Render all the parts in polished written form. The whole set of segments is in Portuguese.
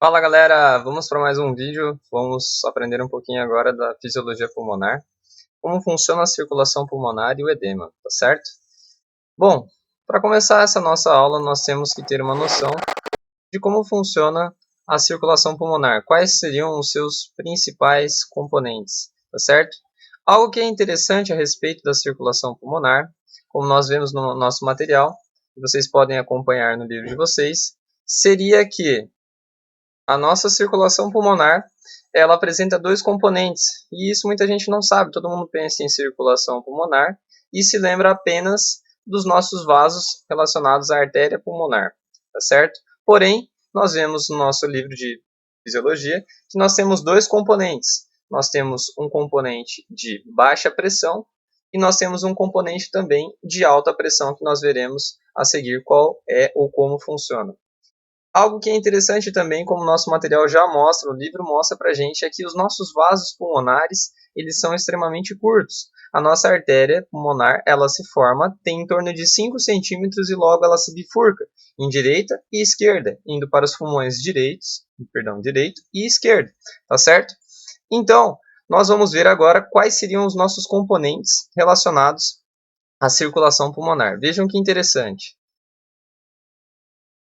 Fala galera, vamos para mais um vídeo. Vamos aprender um pouquinho agora da fisiologia pulmonar, como funciona a circulação pulmonar e o edema, tá certo? Bom, para começar essa nossa aula, nós temos que ter uma noção de como funciona a circulação pulmonar, quais seriam os seus principais componentes, tá certo? Algo que é interessante a respeito da circulação pulmonar, como nós vemos no nosso material, que vocês podem acompanhar no livro de vocês, seria que a nossa circulação pulmonar, ela apresenta dois componentes, e isso muita gente não sabe. Todo mundo pensa em circulação pulmonar e se lembra apenas dos nossos vasos relacionados à artéria pulmonar, tá certo? Porém, nós vemos no nosso livro de fisiologia que nós temos dois componentes. Nós temos um componente de baixa pressão e nós temos um componente também de alta pressão, que nós veremos a seguir qual é ou como funciona. Algo que é interessante também, como o nosso material já mostra, o livro mostra pra gente, é que os nossos vasos pulmonares, eles são extremamente curtos. A nossa artéria pulmonar, ela se forma, tem em torno de 5 centímetros e logo ela se bifurca em direita e esquerda, indo para os pulmões direito e esquerdo, tá certo? Então, nós vamos ver agora quais seriam os nossos componentes relacionados à circulação pulmonar. Vejam que interessante.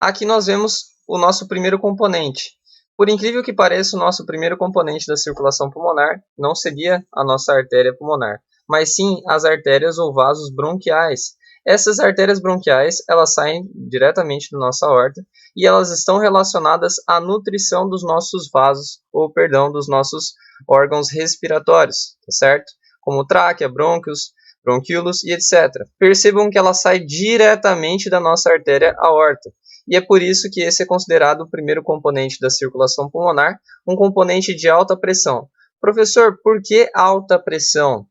Aqui nós vemos o nosso primeiro componente. Por incrível que pareça, o nosso primeiro componente da circulação pulmonar não seria a nossa artéria pulmonar, mas sim as artérias ou vasos bronquiais. Essas artérias bronquiais, elas saem diretamente da nossa aorta e elas estão relacionadas à nutrição dos nossos vasos, ou perdão, dos nossos órgãos respiratórios, tá certo? Como tráquea, brônquios, bronquíolos e etc. Percebam que ela sai diretamente da nossa artéria aorta. E é por isso que esse é considerado o primeiro componente da circulação pulmonar, um componente de alta pressão. Professor, por que alta pressão?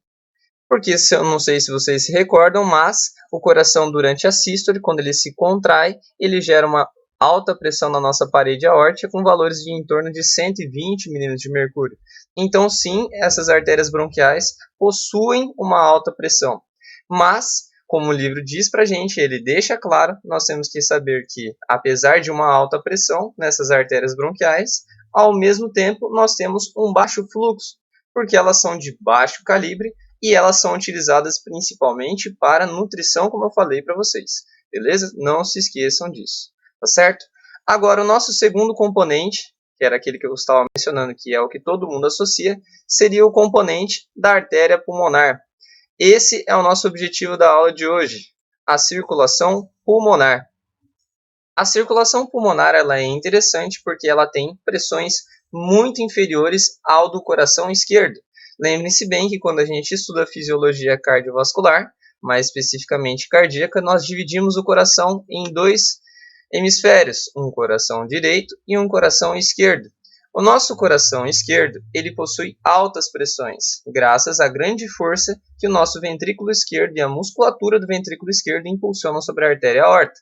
Porque, eu não sei se vocês se recordam, mas o coração durante a sístole, quando ele se contrai, ele gera uma alta pressão na nossa parede aórtica com valores de em torno de 120 milímetros de mercúrio. Então, sim, essas artérias bronquiais possuem uma alta pressão. Mas, como o livro diz para a gente, ele deixa claro, nós temos que saber que, apesar de uma alta pressão nessas artérias bronquiais, ao mesmo tempo nós temos um baixo fluxo, porque elas são de baixo calibre e elas são utilizadas principalmente para nutrição, como eu falei para vocês, beleza? Não se esqueçam disso, tá certo? Agora, o nosso segundo componente, que era aquele que eu estava mencionando, que é o que todo mundo associa, seria o componente da artéria pulmonar. Esse é o nosso objetivo da aula de hoje, a circulação pulmonar. A circulação pulmonar ela é interessante porque ela tem pressões muito inferiores ao do coração esquerdo. Lembre-se bem que quando a gente estuda fisiologia cardiovascular, mais especificamente cardíaca, nós dividimos o coração em dois hemisférios, um coração direito e um coração esquerdo. O nosso coração esquerdo, ele possui altas pressões, graças à grande força que o nosso ventrículo esquerdo e a musculatura do ventrículo esquerdo impulsionam sobre a artéria aorta.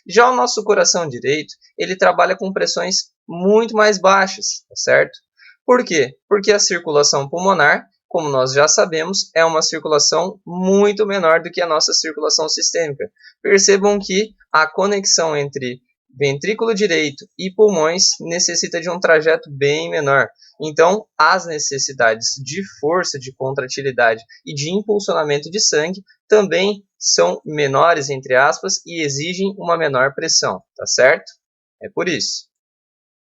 Já o nosso coração direito, ele trabalha com pressões muito mais baixas, tá certo? Por quê? Porque a circulação pulmonar, como nós já sabemos, é uma circulação muito menor do que a nossa circulação sistêmica. Percebam que a conexão entre ventrículo direito e pulmões necessita de um trajeto bem menor. Então, as necessidades de força, de contratilidade e de impulsionamento de sangue também são menores, entre aspas, e exigem uma menor pressão, tá certo? É por isso.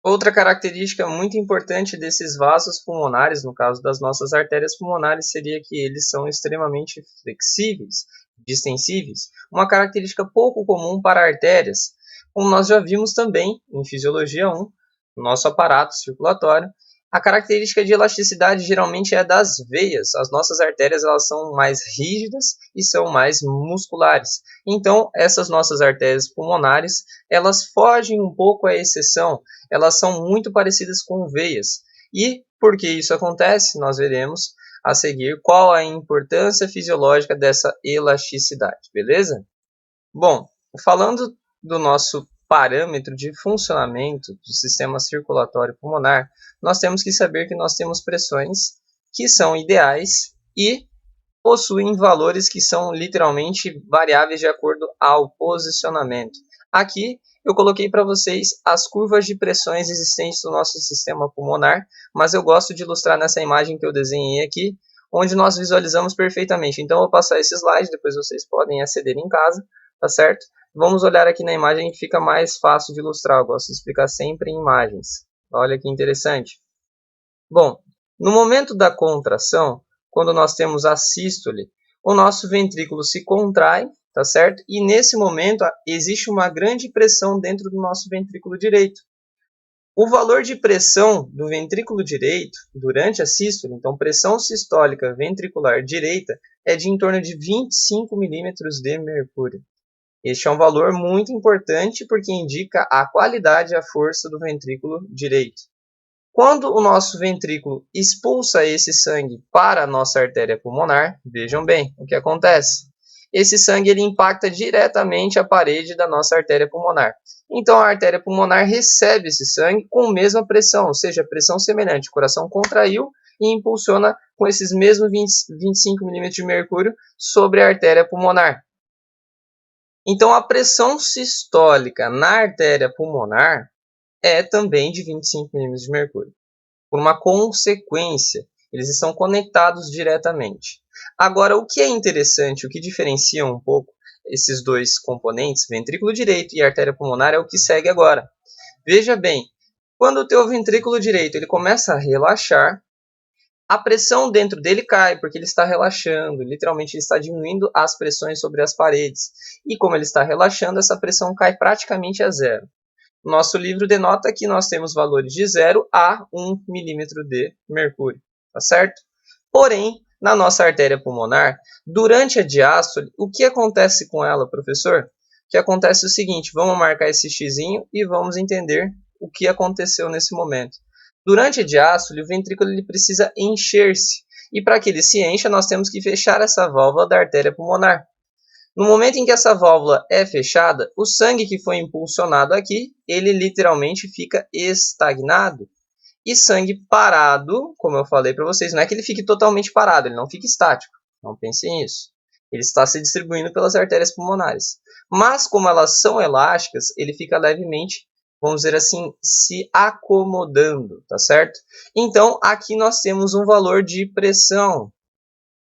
Outra característica muito importante desses vasos pulmonares, no caso das nossas artérias pulmonares, seria que eles são extremamente flexíveis, distensíveis, uma característica pouco comum para artérias, como nós já vimos também em Fisiologia 1, no nosso aparato circulatório. A característica de elasticidade geralmente é das veias. As nossas artérias elas são mais rígidas e são mais musculares. Então, essas nossas artérias pulmonares, elas fogem um pouco à exceção. Elas são muito parecidas com veias. E por que isso acontece? Nós veremos a seguir qual a importância fisiológica dessa elasticidade, beleza? Bom, falando do nosso parâmetro de funcionamento do sistema circulatório pulmonar, nós temos que saber que nós temos pressões que são ideais e possuem valores que são literalmente variáveis de acordo ao posicionamento. Aqui eu coloquei para vocês as curvas de pressões existentes no nosso sistema pulmonar, mas eu gosto de ilustrar nessa imagem que eu desenhei aqui, onde nós visualizamos perfeitamente. Então, eu vou passar esse slide, depois vocês podem aceder em casa, tá certo? Vamos olhar aqui na imagem que fica mais fácil de ilustrar. Eu gosto de explicar sempre em imagens. Olha que interessante. Bom, no momento da contração, quando nós temos a sístole, o nosso ventrículo se contrai, tá certo? E nesse momento existe uma grande pressão dentro do nosso ventrículo direito. O valor de pressão do ventrículo direito durante a sístole, então pressão sistólica ventricular direita, é de em torno de 25 milímetros de mercúrio. Este é um valor muito importante porque indica a qualidade e a força do ventrículo direito. Quando o nosso ventrículo expulsa esse sangue para a nossa artéria pulmonar, vejam bem o que acontece. Esse sangue ele impacta diretamente a parede da nossa artéria pulmonar. Então a artéria pulmonar recebe esse sangue com a mesma pressão, ou seja, pressão semelhante. O coração contraiu e impulsiona com esses mesmos 25 milímetros de mercúrio sobre a artéria pulmonar. Então a pressão sistólica na artéria pulmonar é também de 25 milímetros de mercúrio. Por uma consequência, eles estão conectados diretamente. Agora, o que é interessante, o que diferencia um pouco esses dois componentes, ventrículo direito e artéria pulmonar, é o que segue agora. Veja bem, quando o teu ventrículo direito ele começa a relaxar, a pressão dentro dele cai, porque ele está relaxando, literalmente ele está diminuindo as pressões sobre as paredes. E como ele está relaxando, essa pressão cai praticamente a zero. Nosso livro denota que nós temos valores de 0 a 1 milímetro de mercúrio, tá certo? Porém, na nossa artéria pulmonar, durante a diástole, o que acontece com ela, professor? O que acontece é o seguinte, vamos marcar esse xizinho e vamos entender o que aconteceu nesse momento. Durante a diástole, o ventrículo ele precisa encher-se, e para que ele se encha, nós temos que fechar essa válvula da artéria pulmonar. No momento em que essa válvula é fechada, o sangue que foi impulsionado aqui, ele literalmente fica estagnado. E sangue parado, como eu falei para vocês, não é que ele fique totalmente parado, ele não fica estático. Não pensem nisso. Ele está se distribuindo pelas artérias pulmonares. Mas, como elas são elásticas, ele fica levemente, vamos dizer assim, se acomodando, tá certo? Então, aqui nós temos um valor de pressão.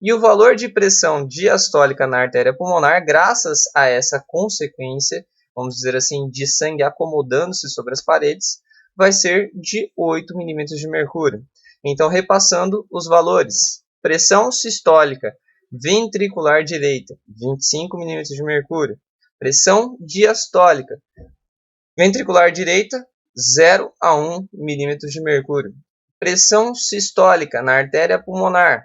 E o valor de pressão diastólica na artéria pulmonar, graças a essa consequência, vamos dizer assim, de sangue acomodando-se sobre as paredes, vai ser de 8 milímetros de mercúrio. Então, repassando os valores. Pressão sistólica ventricular direita, 25 milímetros de mercúrio. Pressão diastólica ventricular direita, 0 a 1 milímetros de mercúrio. Pressão sistólica na artéria pulmonar,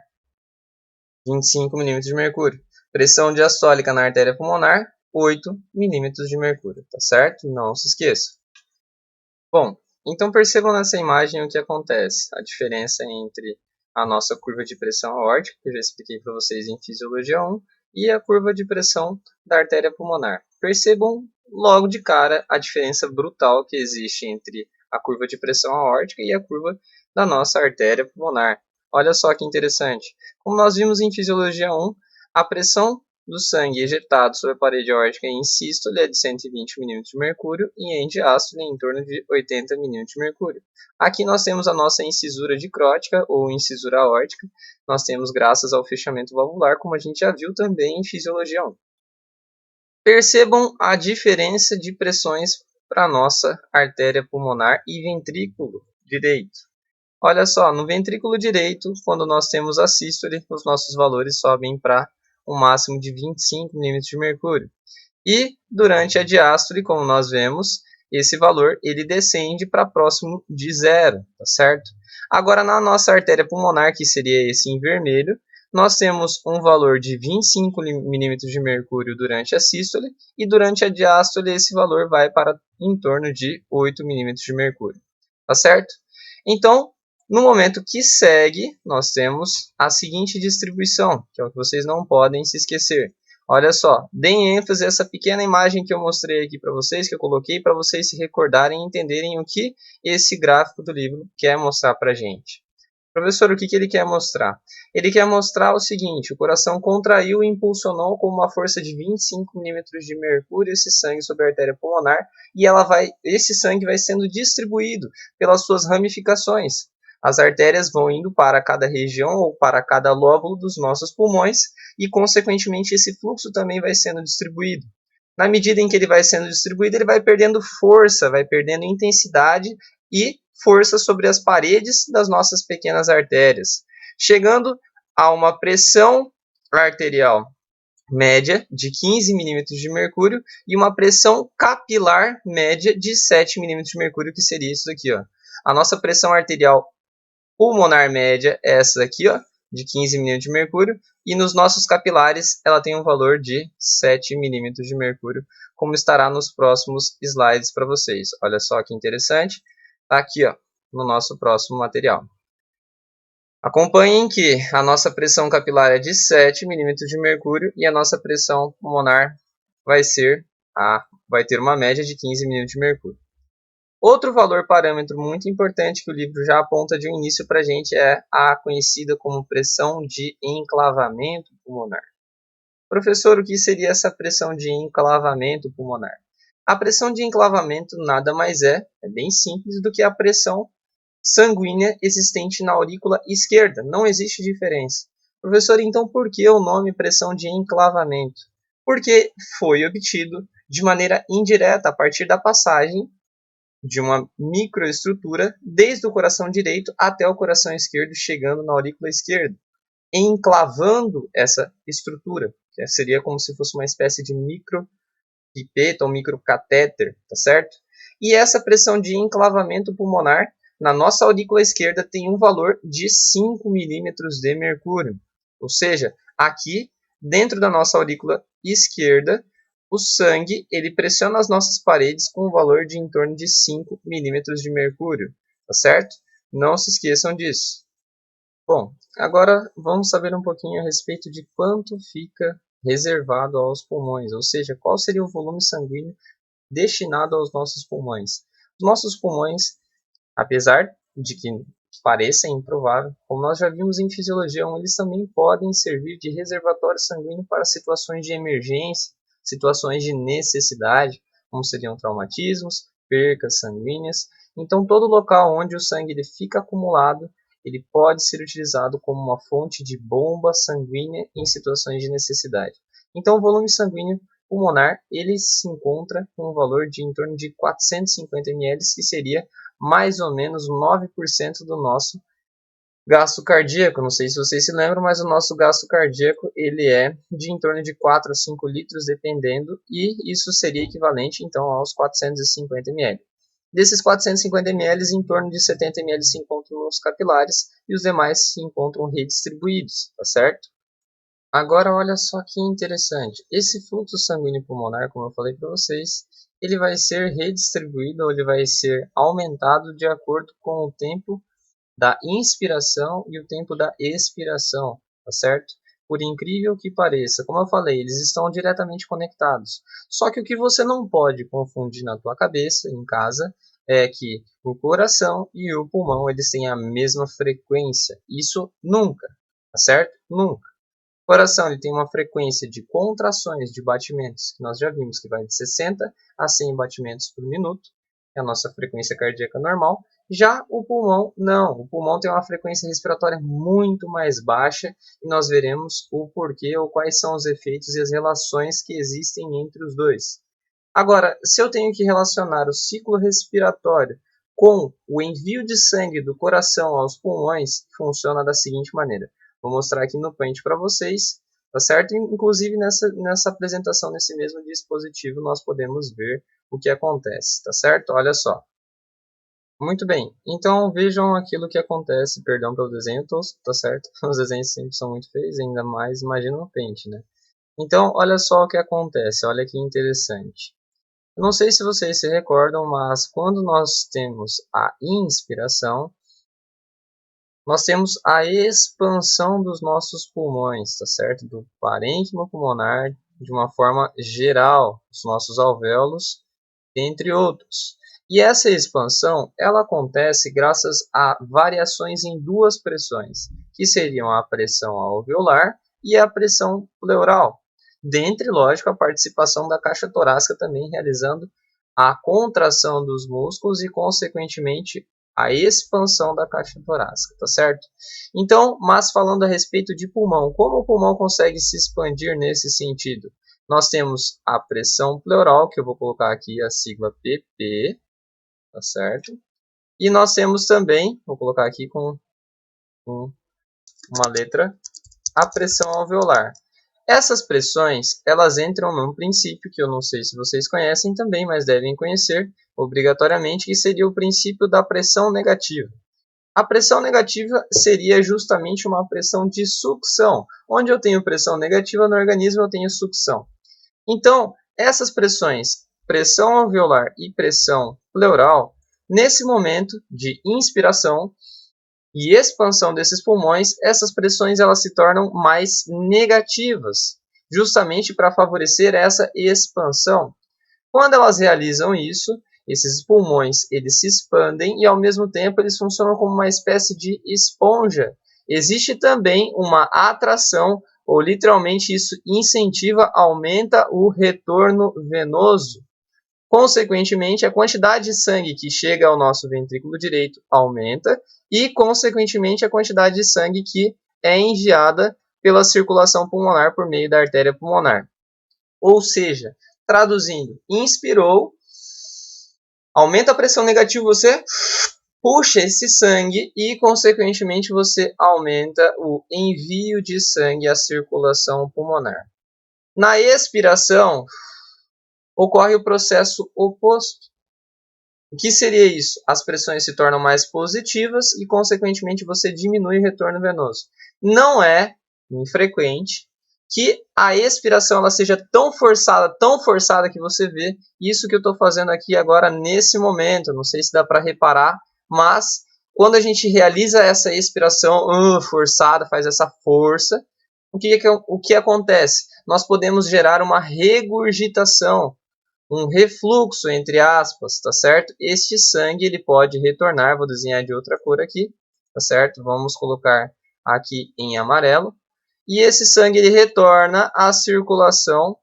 25 milímetros de mercúrio. Pressão diastólica na artéria pulmonar, 8 milímetros de mercúrio, tá certo? Não se esqueça. Bom, então percebam nessa imagem o que acontece, a diferença entre a nossa curva de pressão aórtica, que eu já expliquei para vocês em Fisiologia 1, e a curva de pressão da artéria pulmonar. Percebam logo de cara a diferença brutal que existe entre a curva de pressão aórtica e a curva da nossa artéria pulmonar. Olha só que interessante. Como nós vimos em Fisiologia 1, a pressão do sangue ejetado sobre a parede aórtica em sístole é de 120 milímetros de mercúrio e em diástole em torno de 80 milímetros de mercúrio. Aqui nós temos a nossa incisura dicrótica ou incisura aórtica. Nós temos graças ao fechamento valvular, como a gente já viu também em Fisiologia 1. Percebam a diferença de pressões para a nossa artéria pulmonar e ventrículo direito. Olha só, no ventrículo direito, quando nós temos a sístole, os nossos valores sobem para um máximo de 25 milímetros de mercúrio. E durante a diástole, como nós vemos, esse valor ele descende para próximo de zero, tá certo? Agora, na nossa artéria pulmonar, que seria esse em vermelho, nós temos um valor de 25 milímetros de mercúrio durante a sístole e durante a diástole esse valor vai para em torno de 8 milímetros de mercúrio, tá certo? Então, no momento que segue, nós temos a seguinte distribuição, que é o que vocês não podem se esquecer. Olha só, deem ênfase a essa pequena imagem que eu mostrei aqui para vocês, que eu coloquei para vocês se recordarem e entenderem o que esse gráfico do livro quer mostrar para a gente. Professor, o que ele quer mostrar? Ele quer mostrar o seguinte: o coração contraiu e impulsionou com uma força de 25 milímetros de mercúrio esse sangue sobre a artéria pulmonar e esse sangue vai sendo distribuído pelas suas ramificações. As artérias vão indo para cada região ou para cada lóbulo dos nossos pulmões e, consequentemente, esse fluxo também vai sendo distribuído. Na medida em que ele vai sendo distribuído, ele vai perdendo força, vai perdendo intensidade e força sobre as paredes das nossas pequenas artérias, chegando a uma pressão arterial média de 15 milímetros de mercúrio e uma pressão capilar média de 7 milímetros de mercúrio, que seria isso daqui, ó. A nossa pressão arterial pulmonar média é essa daqui, ó, de 15 milímetros de mercúrio, e nos nossos capilares ela tem um valor de 7 milímetros de mercúrio, como estará nos próximos slides para vocês. Olha só que interessante, está aqui, ó, no nosso próximo material. Acompanhem que a nossa pressão capilar é de 7 milímetros de mercúrio e a nossa pressão pulmonar vai ter uma média de 15 milímetros de mercúrio. Outro valor parâmetro muito importante que o livro já aponta de início para a gente é a conhecida como pressão de enclavamento pulmonar. Professor, o que seria essa pressão de enclavamento pulmonar? A pressão de enclavamento nada mais é bem simples do que a pressão sanguínea existente na aurícula esquerda. Não existe diferença. Professor, então por que o nome pressão de enclavamento? Porque foi obtido de maneira indireta a partir da passagem de uma microestrutura desde o coração direito até o coração esquerdo, chegando na aurícula esquerda, enclavando essa estrutura, que seria como se fosse uma espécie de micropipeta ou microcatéter, tá certo? E essa pressão de enclavamento pulmonar na nossa aurícula esquerda tem um valor de 5 milímetros de mercúrio, ou seja, aqui dentro da nossa aurícula esquerda, o sangue ele pressiona as nossas paredes com um valor de em torno de 5 milímetros de mercúrio, tá certo? Não se esqueçam disso. Bom, agora vamos saber um pouquinho a respeito de quanto fica reservado aos pulmões, ou seja, qual seria o volume sanguíneo destinado aos nossos pulmões. Os nossos pulmões, apesar de que pareça improvável, como nós já vimos em fisiologia, eles também podem servir de reservatório sanguíneo para situações de emergência, situações de necessidade, como seriam traumatismos, percas sanguíneas. Então, todo local onde o sangue ele fica acumulado, ele pode ser utilizado como uma fonte de bomba sanguínea em situações de necessidade. Então, o volume sanguíneo pulmonar ele se encontra com um valor de em torno de 450 ml, que seria mais ou menos 9% do nosso gasto cardíaco. Não sei se vocês se lembram, mas o nosso gasto cardíaco ele é de em torno de 4 a 5 litros, dependendo, e isso seria equivalente então aos 450 ml. Desses 450 ml, em torno de 70 ml se encontram nos capilares e os demais se encontram redistribuídos, tá certo? Agora olha só que interessante, esse fluxo sanguíneo pulmonar, como eu falei para vocês, ele vai ser redistribuído ou ele vai ser aumentado de acordo com o tempo da inspiração e o tempo da expiração, tá certo? Por incrível que pareça, como eu falei, eles estão diretamente conectados. Só que o que você não pode confundir na tua cabeça, em casa, é que o coração e o pulmão eles têm a mesma frequência. Isso nunca, tá certo? Nunca. O coração ele tem uma frequência de contrações de batimentos, que nós já vimos que vai de 60 a 100 batimentos por minuto, é a nossa frequência cardíaca normal. Já o pulmão, não. O pulmão tem uma frequência respiratória muito mais baixa e nós veremos o porquê ou quais são os efeitos e as relações que existem entre os dois. Agora, se eu tenho que relacionar o ciclo respiratório com o envio de sangue do coração aos pulmões, funciona da seguinte maneira. Vou mostrar aqui no pente para vocês, tá certo? Inclusive nessa apresentação, nesse mesmo dispositivo, nós podemos ver o que acontece, tá certo? Olha só. Muito bem, então vejam aquilo que acontece, perdão pelo desenho, tá certo? Os desenhos sempre são muito feios, ainda mais imagina no pente, né? Então, olha só o que acontece, olha que interessante. Eu não sei se vocês se recordam, mas quando nós temos a inspiração, nós temos a expansão dos nossos pulmões, tá certo? Do parênquima pulmonar, de uma forma geral, os nossos alvéolos, entre outros. E essa expansão ela acontece graças a variações em duas pressões, que seriam a pressão alveolar e a pressão pleural. Dentre, lógico, a participação da caixa torácica também realizando a contração dos músculos e, consequentemente, a expansão da caixa torácica, tá certo? Então, mas falando a respeito de pulmão, como o pulmão consegue se expandir nesse sentido? Nós temos a pressão pleural, que eu vou colocar aqui a sigla PP, tá certo? E nós temos também, vou colocar aqui com uma letra, a pressão alveolar. Essas pressões, elas entram num princípio que eu não sei se vocês conhecem também, mas devem conhecer obrigatoriamente, que seria o princípio da pressão negativa. A pressão negativa seria justamente uma pressão de sucção. Onde eu tenho pressão negativa no organismo, eu tenho sucção. Então, essas pressões, pressão alveolar e pressão pleural, nesse momento de inspiração e expansão desses pulmões, essas pressões elas se tornam mais negativas, justamente para favorecer essa expansão. Quando elas realizam isso, esses pulmões eles se expandem e ao mesmo tempo eles funcionam como uma espécie de esponja. Existe também uma atração, ou literalmente isso incentiva, aumenta o retorno venoso. Consequentemente, a quantidade de sangue que chega ao nosso ventrículo direito aumenta e, consequentemente, a quantidade de sangue que é enviada pela circulação pulmonar por meio da artéria pulmonar. Ou seja, traduzindo, inspirou, aumenta a pressão negativa, você puxa esse sangue e, consequentemente, você aumenta o envio de sangue à circulação pulmonar. Na expiração, ocorre o processo oposto. O que seria isso? As pressões se tornam mais positivas e, consequentemente, você diminui o retorno venoso. Não é infrequente que a expiração ela seja tão forçada que você vê isso que eu estou fazendo aqui agora nesse momento. Não sei se dá para reparar, mas quando a gente realiza essa expiração forçada, faz essa força, o que acontece? Nós podemos gerar uma regurgitação, um refluxo, entre aspas, tá certo? Este sangue ele pode retornar, vou desenhar de outra cor aqui, tá certo? Vamos colocar aqui em amarelo. E esse sangue ele retorna à circulação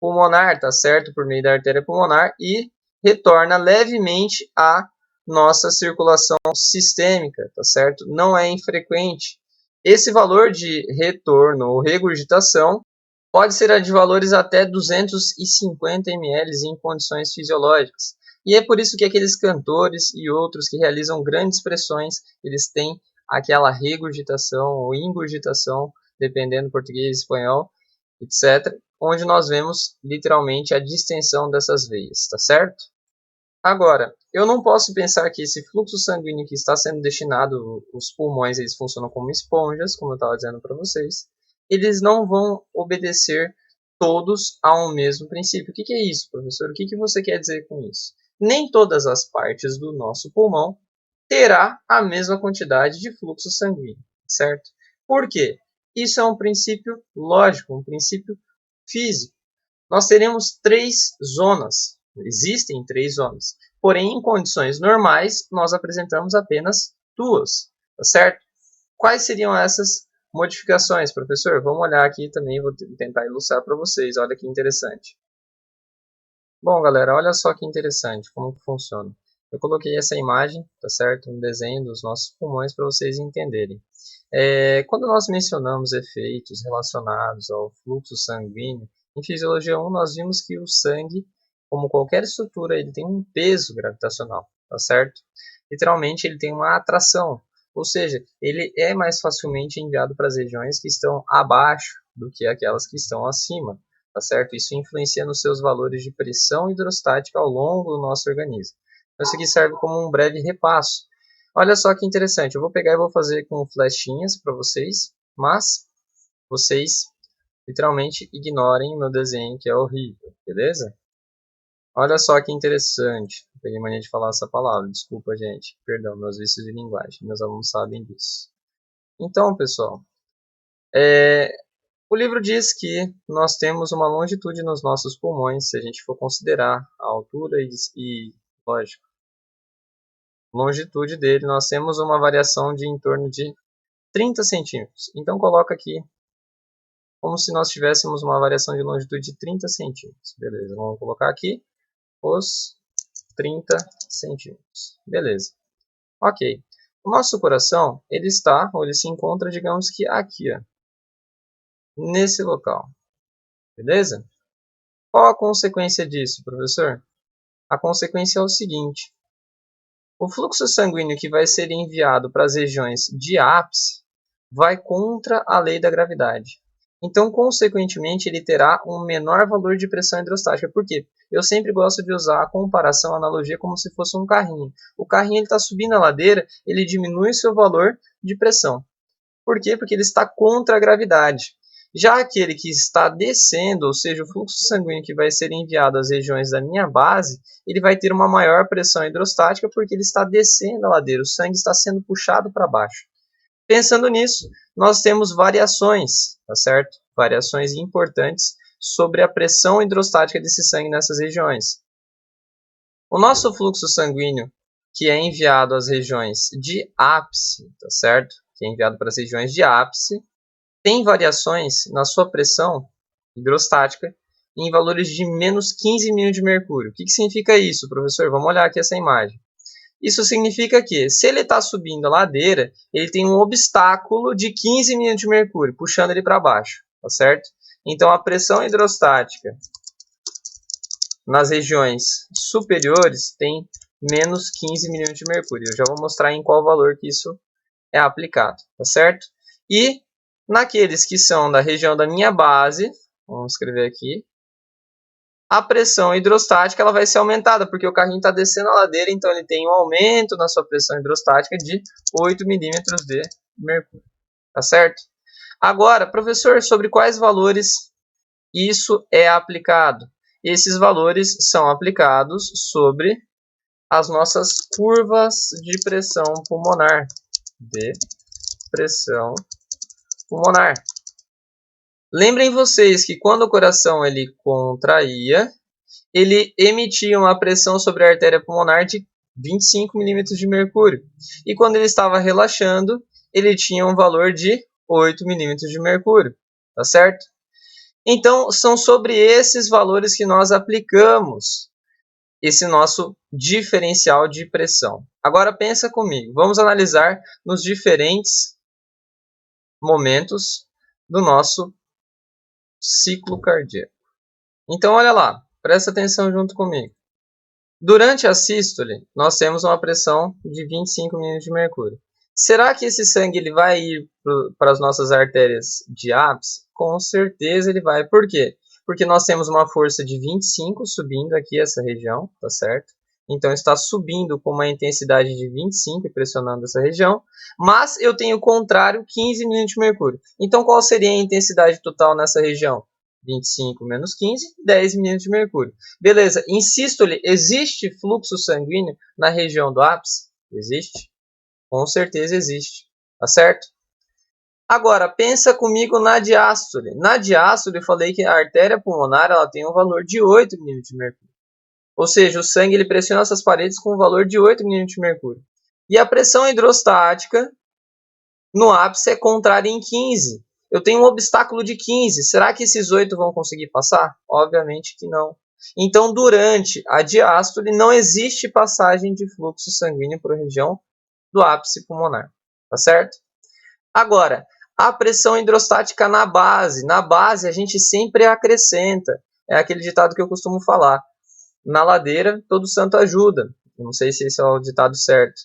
pulmonar, tá certo? Por meio da artéria pulmonar e retorna levemente à nossa circulação sistêmica, tá certo? Não é infrequente. Esse valor de retorno ou regurgitação pode ser de valores até 250 ml em condições fisiológicas. E é por isso que aqueles cantores e outros que realizam grandes pressões, eles têm aquela regurgitação ou ingurgitação, dependendo do português, espanhol, etc., onde nós vemos literalmente a distensão dessas veias, tá certo? Agora, eu não posso pensar que esse fluxo sanguíneo que está sendo destinado, os pulmões, eles funcionam como esponjas, como eu estava dizendo para vocês, eles não vão obedecer todos a um mesmo princípio. O que é isso, professor? O que você quer dizer com isso? Nem todas as partes do nosso pulmão terá a mesma quantidade de fluxo sanguíneo, certo? Por quê? Isso é um princípio lógico, um princípio físico. Nós teremos três zonas, existem três zonas, porém em condições normais nós apresentamos apenas duas, tá certo? Quais seriam essas modificações, professor? Vamos olhar aqui também, vou tentar ilustrar para vocês, olha que interessante. Bom, galera, olha só que interessante como que funciona. Eu coloquei essa imagem, tá certo? Um desenho dos nossos pulmões para vocês entenderem. Quando nós mencionamos efeitos relacionados ao fluxo sanguíneo, em Fisiologia 1 nós vimos que o sangue, como qualquer estrutura, ele tem um peso gravitacional, tá certo? Literalmente ele tem uma atração, ou seja, ele é mais facilmente enviado para as regiões que estão abaixo do que aquelas que estão acima, tá certo? Isso influencia nos seus valores de pressão hidrostática ao longo do nosso organismo. Então, isso aqui serve como um breve repasso. Olha só que interessante, eu vou pegar e vou fazer com flechinhas para vocês, mas vocês literalmente ignorem o meu desenho que é horrível, beleza? Olha só que interessante, peguei mania de falar essa palavra, desculpa gente, perdão, meus vícios de linguagem, meus alunos sabem disso. Então, pessoal, o livro diz que nós temos uma longitude nos nossos pulmões, se a gente for considerar a altura e lógico, longitude dele, nós temos uma variação de em torno de 30 centímetros. Então, coloca aqui como se nós tivéssemos uma variação de longitude de 30 centímetros. Beleza, vamos colocar aqui os 30 centímetros. Beleza. Ok. O nosso coração, ele está, ou ele se encontra, digamos que aqui, ó, nesse local. Beleza? Qual a consequência disso, professor? A consequência é o seguinte. O fluxo sanguíneo que vai ser enviado para as regiões de ápice vai contra a lei da gravidade. Então, consequentemente, ele terá um menor valor de pressão hidrostática. Por quê? Eu sempre gosto de usar a comparação, a analogia, como se fosse um carrinho. O carrinho está subindo a ladeira, ele diminui seu valor de pressão. Por quê? Porque ele está contra a gravidade. Já aquele que está descendo, ou seja, o fluxo sanguíneo que vai ser enviado às regiões da minha base, ele vai ter uma maior pressão hidrostática porque ele está descendo a ladeira, o sangue está sendo puxado para baixo. Pensando nisso, nós temos variações, tá certo? Variações importantes sobre a pressão hidrostática desse sangue nessas regiões. O nosso fluxo sanguíneo, que é enviado às regiões de ápice, tá certo? Que é enviado para as regiões de ápice, tem variações na sua pressão hidrostática em valores de menos 15 mil de mercúrio. O que significa isso, professor? Vamos olhar aqui essa imagem. Isso significa que, se ele está subindo a ladeira, ele tem um obstáculo de 15 mil de mercúrio, puxando ele para baixo, tá certo? Então, a pressão hidrostática nas regiões superiores tem menos 15 milhões de mercúrio. Eu já vou mostrar em qual valor que isso é aplicado, tá certo? E naqueles que são da região da minha base, vamos escrever aqui, a pressão hidrostática ela vai ser aumentada, porque o carrinho está descendo a ladeira, então ele tem um aumento na sua pressão hidrostática de 8 milímetros de mercúrio. Tá certo? Agora, professor, sobre quais valores isso é aplicado? Esses valores são aplicados sobre as nossas curvas de pressão pulmonar. De pressão pulmonar. Lembrem vocês que quando o coração ele contraía, ele emitia uma pressão sobre a artéria pulmonar de 25 milímetros de mercúrio. E quando ele estava relaxando, ele tinha um valor de 8 milímetros de mercúrio. Tá certo? Então, são sobre esses valores que nós aplicamos esse nosso diferencial de pressão. Agora, pensa comigo. Vamos analisar nos diferentes momentos do nosso ciclo cardíaco. Então, olha lá. Presta atenção junto comigo. Durante a sístole, nós temos uma pressão de 25 milímetros de mercúrio. Será que esse sangue ele vai ir para as nossas artérias de ápice? Com certeza ele vai. Por quê? Porque nós temos uma força de 25 subindo aqui essa região, tá certo? Então está subindo com uma intensidade de 25 e pressionando essa região. Mas eu tenho o contrário, 15 milímetros de mercúrio. Então qual seria a intensidade total nessa região? 25 menos 15, 10 milímetros de mercúrio. Beleza, em sístole, existe fluxo sanguíneo na região do ápice? Existe? Com certeza existe, tá certo? Agora, pensa comigo na diástole. Na diástole, eu falei que a artéria pulmonar ela tem um valor de 8 milímetros de mercúrio. Ou seja, o sangue ele pressiona essas paredes com um valor de 8 milímetros de mercúrio. E a pressão hidrostática no ápice é contrária em 15. Eu tenho um obstáculo de 15. Será que esses 8 vão conseguir passar? Obviamente que não. Então, durante a diástole, não existe passagem de fluxo sanguíneo para a região do ápice pulmonar. Tá certo? Agora, a pressão hidrostática na base. Na base, a gente sempre acrescenta. É aquele ditado que eu costumo falar. Na ladeira, todo santo ajuda. Eu não sei se esse é o ditado certo.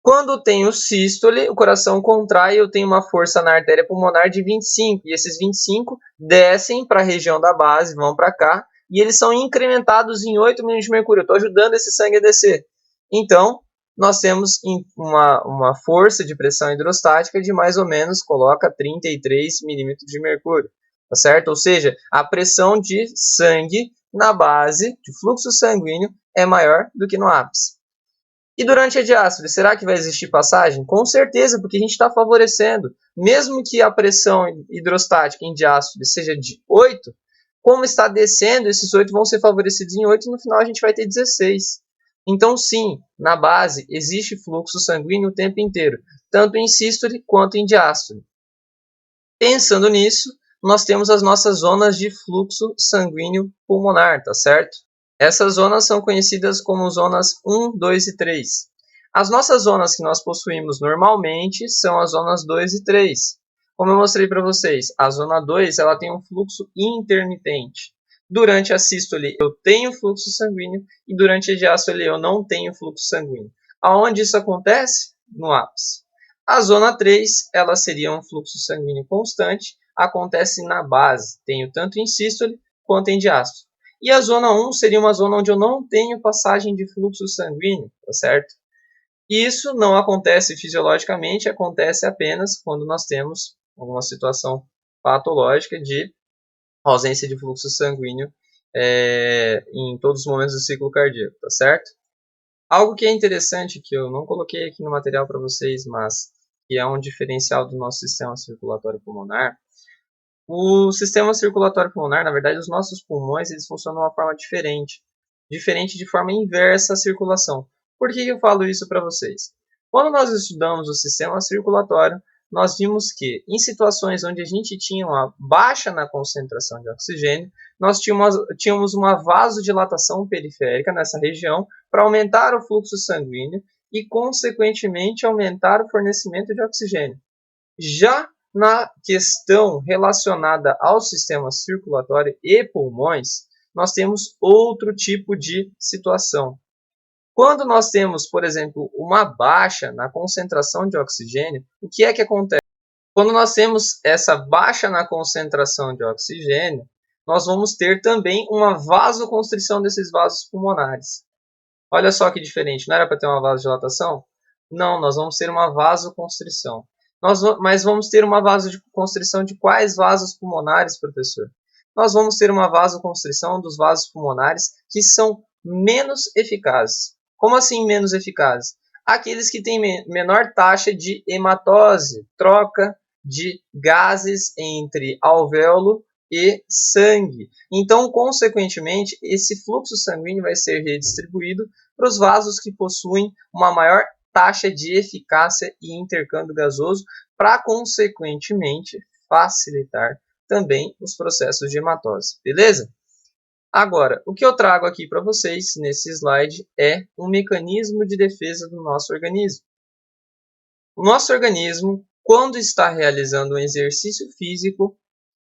Quando tem o sístole, o coração contrai, eu tenho uma força na artéria pulmonar de 25. E esses 25 descem para a região da base, vão para cá, e eles são incrementados em 8 milímetros de mercúrio. Eu estou ajudando esse sangue a descer. Então, nós temos uma força de pressão hidrostática de mais ou menos, coloca 33 milímetros de mercúrio. Tá certo? Ou seja, a pressão de sangue na base, de fluxo sanguíneo, é maior do que no ápice. E durante a diástole, será que vai existir passagem? Com certeza, porque a gente está favorecendo. Mesmo que a pressão hidrostática em diástole seja de 8, como está descendo, esses 8 vão ser favorecidos em 8 e no final a gente vai ter 16. Então, sim, na base existe fluxo sanguíneo o tempo inteiro, tanto em sístole quanto em diástole. Pensando nisso, nós temos as nossas zonas de fluxo sanguíneo pulmonar, tá certo? Essas zonas são conhecidas como zonas 1, 2 e 3. As nossas zonas que nós possuímos normalmente são as zonas 2 e 3. Como eu mostrei para vocês, a zona 2 ela tem um fluxo intermitente. Durante a sístole eu tenho fluxo sanguíneo e durante a diástole eu não tenho fluxo sanguíneo. Aonde isso acontece? No ápice. A zona 3 ela seria um fluxo sanguíneo constante, acontece na base, tenho tanto em sístole quanto em diástole. E a zona 1 seria uma zona onde eu não tenho passagem de fluxo sanguíneo, tá certo? E isso não acontece fisiologicamente, acontece apenas quando nós temos alguma situação patológica de ausência de fluxo sanguíneo em todos os momentos do ciclo cardíaco, tá certo? Algo que é interessante, que eu não coloquei aqui no material para vocês, mas que é um diferencial do nosso sistema circulatório pulmonar. O sistema circulatório pulmonar, na verdade, os nossos pulmões, eles funcionam de uma forma diferente. Diferente de forma inversa à circulação. Por que eu falo isso para vocês? Quando nós estudamos o sistema circulatório, nós vimos que em situações onde a gente tinha uma baixa na concentração de oxigênio, nós tínhamos uma vasodilatação periférica nessa região para aumentar o fluxo sanguíneo e, consequentemente, aumentar o fornecimento de oxigênio. Já na questão relacionada ao sistema circulatório e pulmões, nós temos outro tipo de situação. Quando nós temos, por exemplo, uma baixa na concentração de oxigênio, o que é que acontece? Quando nós temos essa baixa na concentração de oxigênio, nós vamos ter também uma vasoconstrição desses vasos pulmonares. Olha só que diferente, não era para ter uma vasodilatação? Não, nós vamos ter uma vasoconstrição. Mas vamos ter uma vasoconstrição de quais vasos pulmonares, professor? Nós vamos ter uma vasoconstrição dos vasos pulmonares que são menos eficazes. Como assim menos eficazes? Aqueles que têm menor taxa de hematose, troca de gases entre alvéolo e sangue. Então, consequentemente, esse fluxo sanguíneo vai ser redistribuído para os vasos que possuem uma maior taxa de eficácia e intercâmbio gasoso, para, consequentemente, facilitar também os processos de hematose. Beleza? Agora, o que eu trago aqui para vocês nesse slide é um mecanismo de defesa do nosso organismo. O nosso organismo, quando está realizando um exercício físico,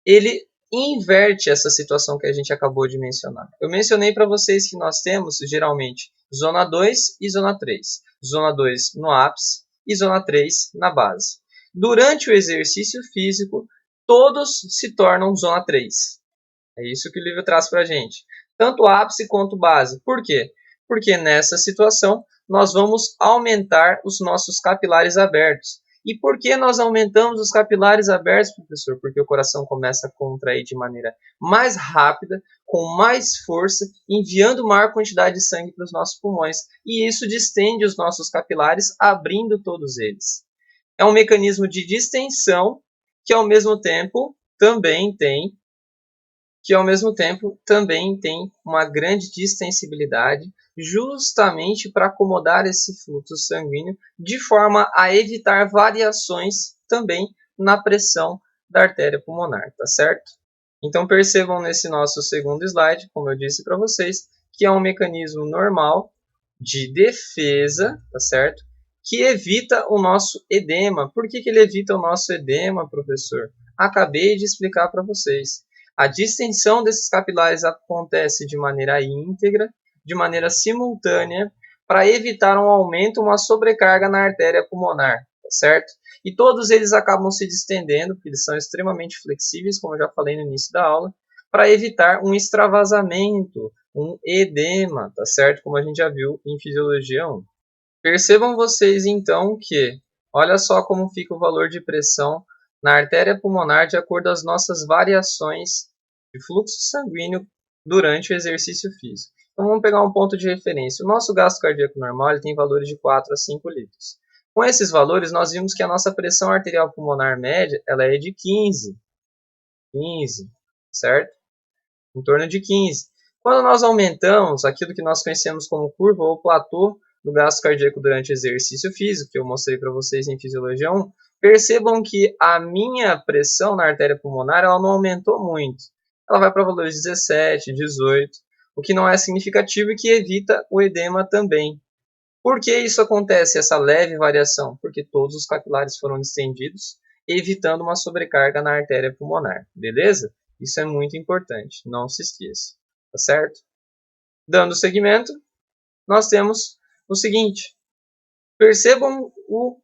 ele inverte essa situação que a gente acabou de mencionar. Eu mencionei para vocês que nós temos, geralmente, zona 2 e zona 3. Zona 2 no ápice e zona 3 na base. Durante o exercício físico, todos se tornam zona 3. É isso que o livro traz para a gente. Tanto ápice quanto base. Por quê? Porque nessa situação, nós vamos aumentar os nossos capilares abertos. E por que nós aumentamos os capilares abertos, professor? Porque o coração começa a contrair de maneira mais rápida, com mais força, enviando maior quantidade de sangue para os nossos pulmões. E isso distende os nossos capilares, abrindo todos eles. É um mecanismo de distensão que, ao mesmo tempo, também tem uma grande distensibilidade, justamente para acomodar esse fluxo sanguíneo, de forma a evitar variações também na pressão da artéria pulmonar, tá certo? Então percebam nesse nosso segundo slide, como eu disse para vocês, que é um mecanismo normal de defesa, tá certo? Que evita o nosso edema. Por que ele evita o nosso edema, professor? Acabei de explicar para vocês. A distensão desses capilares acontece de maneira íntegra, de maneira simultânea, para evitar um aumento, uma sobrecarga na artéria pulmonar, tá certo? E todos eles acabam se distendendo, porque eles são extremamente flexíveis, como eu já falei no início da aula, para evitar um extravasamento, um edema, tá certo? Como a gente já viu em Fisiologia 1. Percebam vocês, então, que olha só como fica o valor de pressão na artéria pulmonar de acordo às nossas variações de fluxo sanguíneo durante o exercício físico. Então, vamos pegar um ponto de referência. O nosso gasto cardíaco normal ele tem valores de 4 a 5 litros. Com esses valores, nós vimos que a nossa pressão arterial pulmonar média ela é de 15, certo? Em torno de 15. Quando nós aumentamos aquilo que nós conhecemos como curva ou platô do gasto cardíaco durante exercício físico, que eu mostrei para vocês em Fisiologia 1, percebam que a minha pressão na artéria pulmonar ela não aumentou muito. Ela vai para valores 17, 18, o que não é significativo e que evita o edema também. Por que isso acontece, essa leve variação? Porque todos os capilares foram distendidos, evitando uma sobrecarga na artéria pulmonar, beleza? Isso é muito importante, não se esqueça, tá certo? Dando seguimento, nós temos o seguinte, percebam o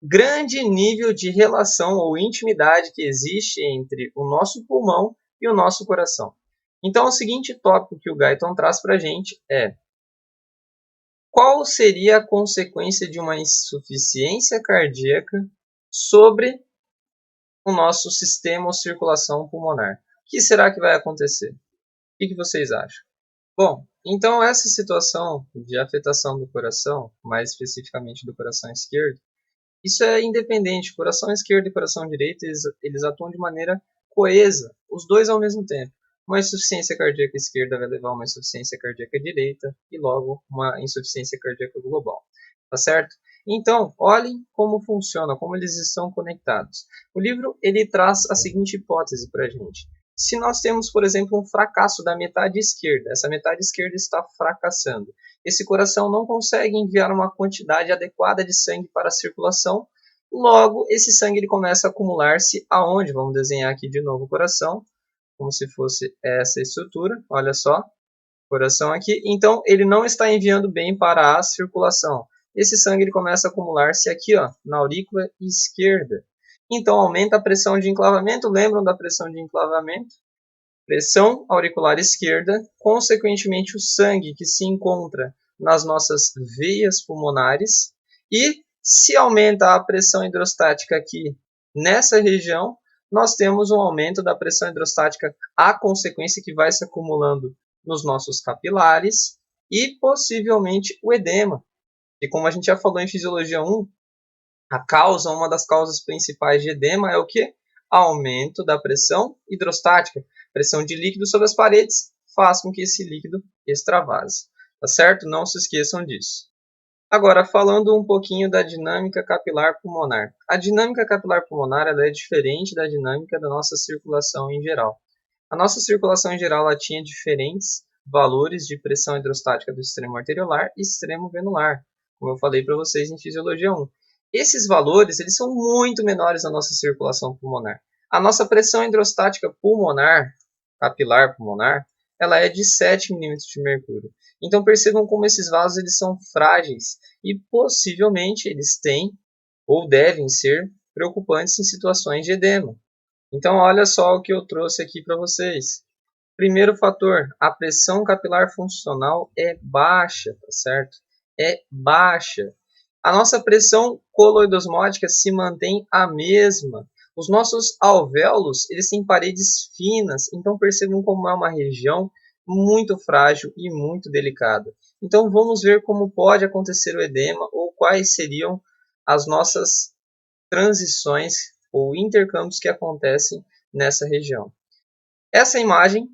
grande nível de relação ou intimidade que existe entre o nosso pulmão e o nosso coração. Então, o seguinte tópico que o Guyton traz para a gente é: qual seria a consequência de uma insuficiência cardíaca sobre o nosso sistema ou circulação pulmonar? O que será que vai acontecer? O que vocês acham? Bom, então essa situação de afetação do coração, mais especificamente do coração esquerdo, isso é independente. Coração esquerdo e coração direito, eles atuam de maneira coesa, os dois ao mesmo tempo. Uma insuficiência cardíaca esquerda vai levar a uma insuficiência cardíaca direita e logo uma insuficiência cardíaca global. Tá certo? Então, olhem como funciona, como eles estão conectados. O livro ele traz a seguinte hipótese para a gente. Se nós temos, por exemplo, um fracasso da metade esquerda, essa metade esquerda está fracassando, esse coração não consegue enviar uma quantidade adequada de sangue para a circulação, logo esse sangue ele começa a acumular-se aonde? Vamos desenhar aqui de novo o coração, como se fosse essa estrutura, olha só, coração aqui, então ele não está enviando bem para a circulação. Esse sangue ele começa a acumular-se aqui, ó, na aurícula esquerda. Então aumenta a pressão de enclavamento, lembram da pressão de enclavamento? Pressão auricular esquerda, consequentemente o sangue que se encontra nas nossas veias pulmonares, e se aumenta a pressão hidrostática aqui nessa região, nós temos um aumento da pressão hidrostática, a consequência que vai se acumulando nos nossos capilares e possivelmente o edema. E como a gente já falou em Fisiologia 1, uma das causas principais de edema é o que? Aumento da pressão hidrostática. Pressão de líquido sobre as paredes faz com que esse líquido extravase. Tá certo? Não se esqueçam disso. Agora, falando um pouquinho da dinâmica capilar pulmonar. A dinâmica capilar pulmonar ela é diferente da dinâmica da nossa circulação em geral. A nossa circulação em geral ela tinha diferentes valores de pressão hidrostática do extremo arteriolar e extremo venular, como eu falei para vocês em Fisiologia 1. Esses valores eles são muito menores na nossa circulação pulmonar. A nossa pressão hidrostática pulmonar, capilar pulmonar, ela é de 7 milímetros de mercúrio. Então percebam como esses vasos eles são frágeis e possivelmente eles têm ou devem ser preocupantes em situações de edema. Então olha só o que eu trouxe aqui para vocês. Primeiro fator, a pressão capilar funcional é baixa, tá certo? É baixa. A nossa pressão coloidosmótica se mantém a mesma. Os nossos alvéolos, eles têm paredes finas, então percebam como é uma região muito frágil e muito delicada. Então vamos ver como pode acontecer o edema ou quais seriam as nossas transições ou intercâmbios que acontecem nessa região. Essa imagem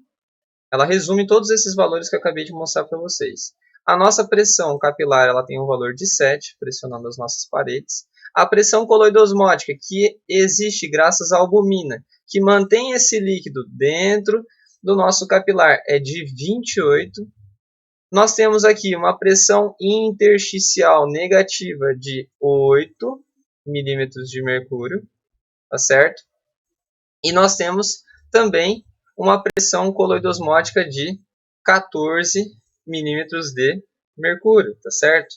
ela resume todos esses valores que eu acabei de mostrar para vocês. A nossa pressão capilar ela tem um valor de 7, pressionando as nossas paredes. A pressão coloidosmótica, que existe graças à albumina, que mantém esse líquido dentro do nosso capilar, é de 28. Nós temos aqui uma pressão intersticial negativa de 8 milímetros de mercúrio, tá certo? E nós temos também uma pressão coloidosmótica de 14 milímetros de mercúrio, tá certo?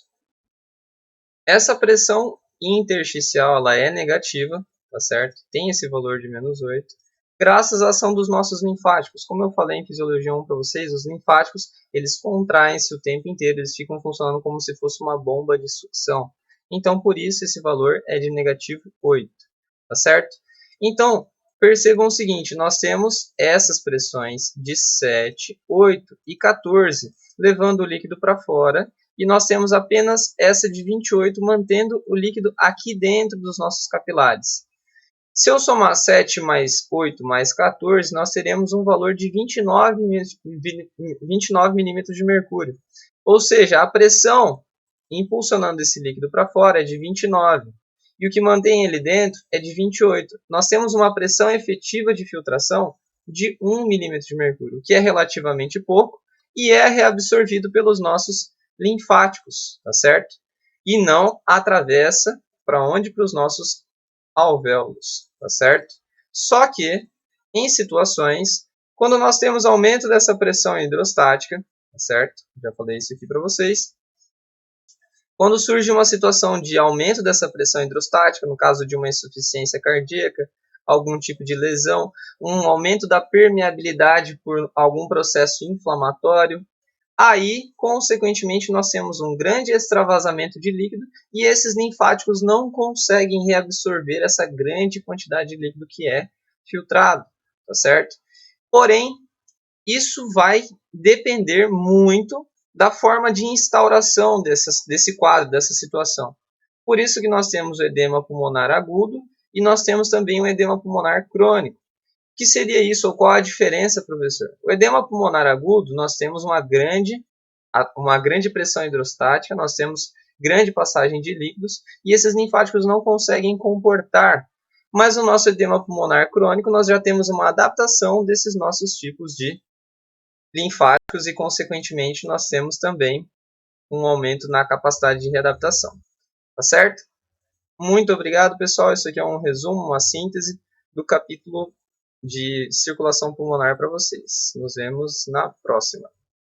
Essa pressão intersticial ela é negativa, tá certo? Tem esse valor de menos 8, graças à ação dos nossos linfáticos. Como eu falei em Fisiologia 1 para vocês, os linfáticos eles contraem-se o tempo inteiro, eles ficam funcionando como se fosse uma bomba de sucção. Então, por isso, esse valor é de negativo 8, tá certo? Então, percebam o seguinte, nós temos essas pressões de 7, 8 e 14, levando o líquido para fora, e nós temos apenas essa de 28, mantendo o líquido aqui dentro dos nossos capilares. Se eu somar 7 mais 8 mais 14, nós teremos um valor de 29 milímetros de mercúrio. Ou seja, a pressão impulsionando esse líquido para fora é de 29. E o que mantém ele dentro é de 28. Nós temos uma pressão efetiva de filtração de 1 milímetro de mercúrio, que é relativamente pouco e é reabsorvido pelos nossos linfáticos, tá certo? E não atravessa para onde? Para os nossos alvéolos, tá certo? Só que, em situações, quando nós temos aumento dessa pressão hidrostática, tá certo? Já falei isso aqui para vocês. Quando surge uma situação de aumento dessa pressão hidrostática, no caso de uma insuficiência cardíaca, algum tipo de lesão, um aumento da permeabilidade por algum processo inflamatório, aí, consequentemente, nós temos um grande extravasamento de líquido e esses linfáticos não conseguem reabsorver essa grande quantidade de líquido que é filtrado, tá certo? Porém, isso vai depender muito da forma de instauração desse quadro, dessa situação. Por isso que nós temos o edema pulmonar agudo e nós temos também o edema pulmonar crônico. O que seria isso ou qual a diferença, professor? O edema pulmonar agudo, nós temos uma grande pressão hidrostática, nós temos grande passagem de líquidos e esses linfáticos não conseguem comportar. Mas no nosso edema pulmonar crônico, nós já temos uma adaptação desses nossos tipos de linfáticos e, consequentemente, nós temos também um aumento na capacidade de readaptação. Tá certo? Muito obrigado, pessoal. Isso aqui é um resumo, uma síntese do capítulo de circulação pulmonar para vocês. Nos vemos na próxima.